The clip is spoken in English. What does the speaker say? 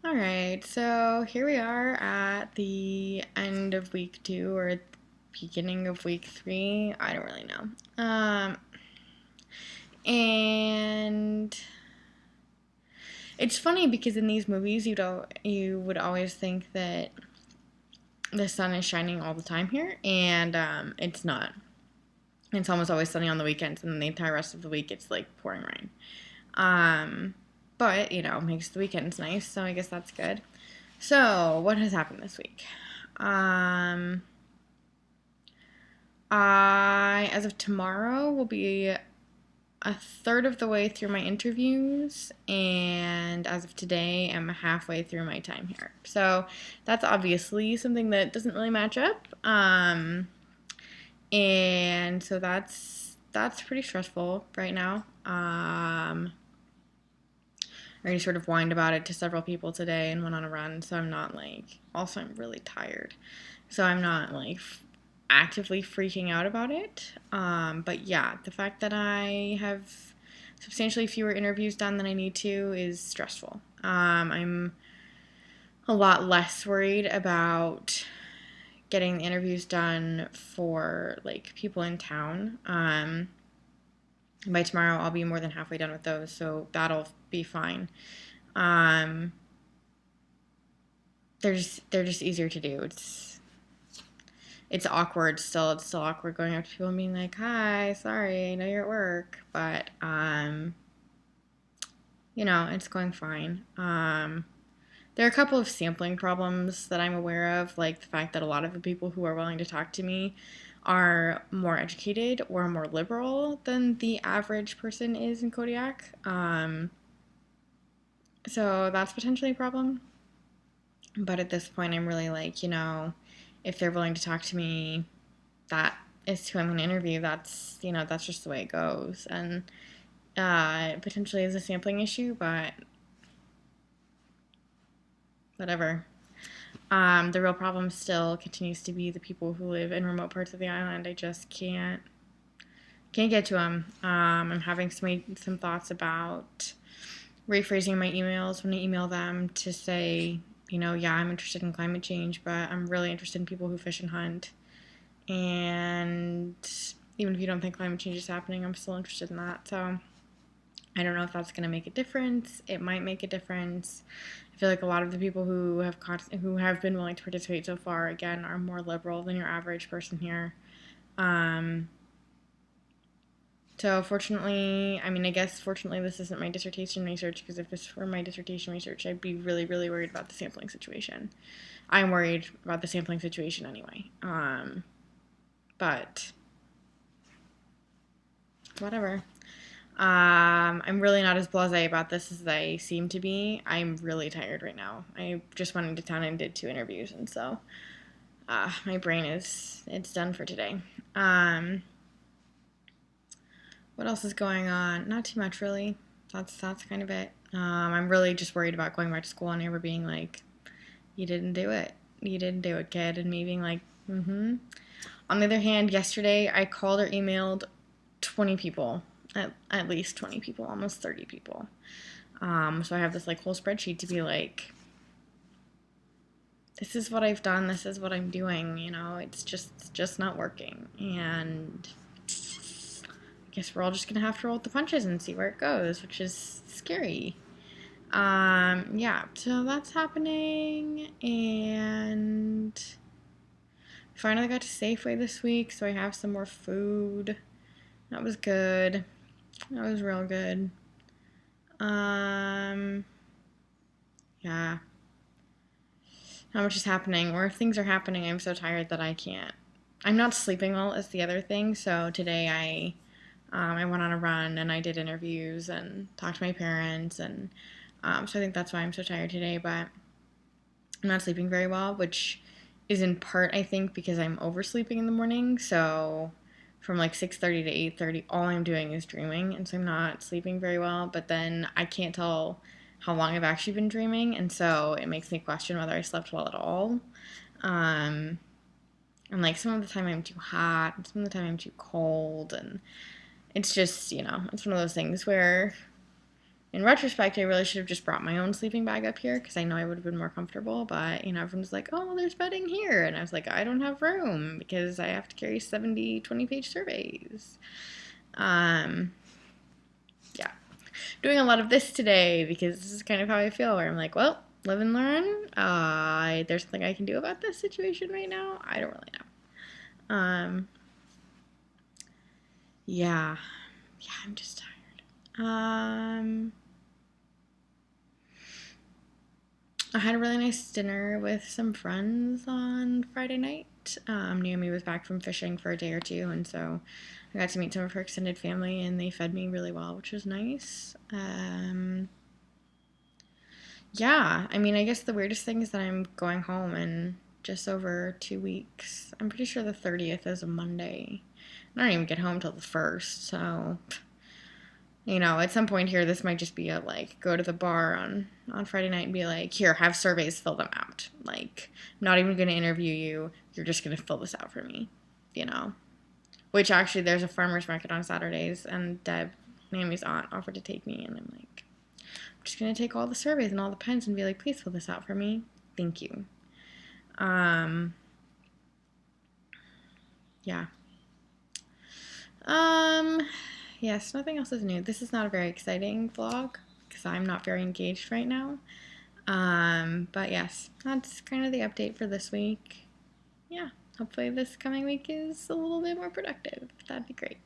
All right, so here we are at the end of week 2 or beginning of week 3. I don't really know. And it's funny because in these movies, you would always think that the sun is shining all the time here, and it's not. It's almost always sunny on the weekends, and then the entire rest of the week it's like pouring rain. Um, but makes the weekends nice, so I guess that's good. So, what has happened this week? Um, as of tomorrow, will be a third of the way through my interviews, and as of today, I'm halfway through my time here. So, that's obviously something that doesn't really match up. And so that's pretty stressful right now. I already sort of whined about it to several people today and went on a run, so I'm not like. Also, I'm really tired, so I'm not like actively freaking out about it. But yeah, the fact that I have substantially fewer interviews done than I need to is stressful. I'm a lot less worried about getting the interviews done for like people in town. By tomorrow, I'll be more than halfway done with those, so that'll be fine. Um, they're just easier to do. It's awkward still. It's still awkward going up to people and being like, "Hi, sorry, I know you're at work," but it's going fine. There are a couple of sampling problems that I'm aware of, like the fact that a lot of the people who are willing to talk to me are more educated or more liberal than the average person is in Kodiak. So that's potentially a problem. But at this point, I'm really like, if they're willing to talk to me, that is who I'm going to interview. That's just the way it goes. And it potentially is a sampling issue, but whatever. The real problem still continues to be the people who live in remote parts of the island. I just can't get to them. I'm having some thoughts about rephrasing my emails when I email them to say, yeah, I'm interested in climate change, but I'm really interested in people who fish and hunt. And even if you don't think climate change is happening, I'm still interested in that. So I don't know if that's going to make a difference. It might make a difference. I feel like a lot of the people who have been willing to participate so far, again, are more liberal than your average person here. So fortunately, I guess fortunately this isn't my dissertation research, because if this were my dissertation research, I'd be really, really worried about the sampling situation. I'm worried about the sampling situation anyway. But whatever. I'm really not as blasé about this as I seem to be. I'm really tired right now. I just went into town and did 2 interviews, and so my brain it's done for today. What else is going on? Not too much, really. That's kind of it. I'm really just worried about going back to school and ever being like, "You didn't do it. You didn't do it, kid," and me being like, "Mm-hmm." On the other hand, yesterday I called or emailed 20 people, at least 20 people, almost 30 people. So I have this like whole spreadsheet to be like, this is what I've done. This is what I'm doing. It's just not working, and guess we're all just gonna have to roll with the punches and see where it goes, which is scary. Yeah, so that's happening, and finally got to Safeway this week, so I have some more food. That was good. That was real good. Yeah. Not much is happening, or if things are happening, I'm so tired that I can't. I'm not sleeping well is the other thing, so today I went on a run and I did interviews and talked to my parents, and so I think that's why I'm so tired today. But I'm not sleeping very well, which is in part, I think, because I'm oversleeping in the morning. So from like 6:30 to 8:30, all I'm doing is dreaming, and so I'm not sleeping very well. But then I can't tell how long I've actually been dreaming, and so it makes me question whether I slept well at all. Um, and like some of the time I'm too hot, and some of the time I'm too cold, and it's just, it's one of those things where in retrospect, I really should have just brought my own sleeping bag up here because I know I would have been more comfortable. But, everyone's like, oh, there's bedding here. And I was like, I don't have room because I have to carry 70 20-page surveys. Yeah. Doing a lot of this today because this is kind of how I feel, where I'm like, well, live and learn. There's something I can do about this situation right now. I don't really know. Yeah. Yeah, I'm just tired. I had a really nice dinner with some friends on Friday night. Naomi was back from fishing for a day or two, and so I got to meet some of her extended family, and they fed me really well, which was nice. Yeah, I mean, I guess the weirdest thing is that I'm going home in just over 2 weeks. I'm pretty sure the 30th is a Monday. I don't even get home till the 1st, so at some point here, this might just be a go to the bar on Friday night and be like, here, have surveys, fill them out. Like, I'm not even going to interview you. You're just going to fill this out for me, Which actually, there's a farmer's market on Saturdays, and Deb, Naomi's aunt, offered to take me, and I'm like, I'm just going to take all the surveys and all the pens and be like, please fill this out for me. Thank you. Yeah. Yes, nothing else is new. This is not a very exciting vlog because I'm not very engaged right now. But yes, that's kind of the update for this week. Yeah, hopefully this coming week is a little bit more productive. That'd be great.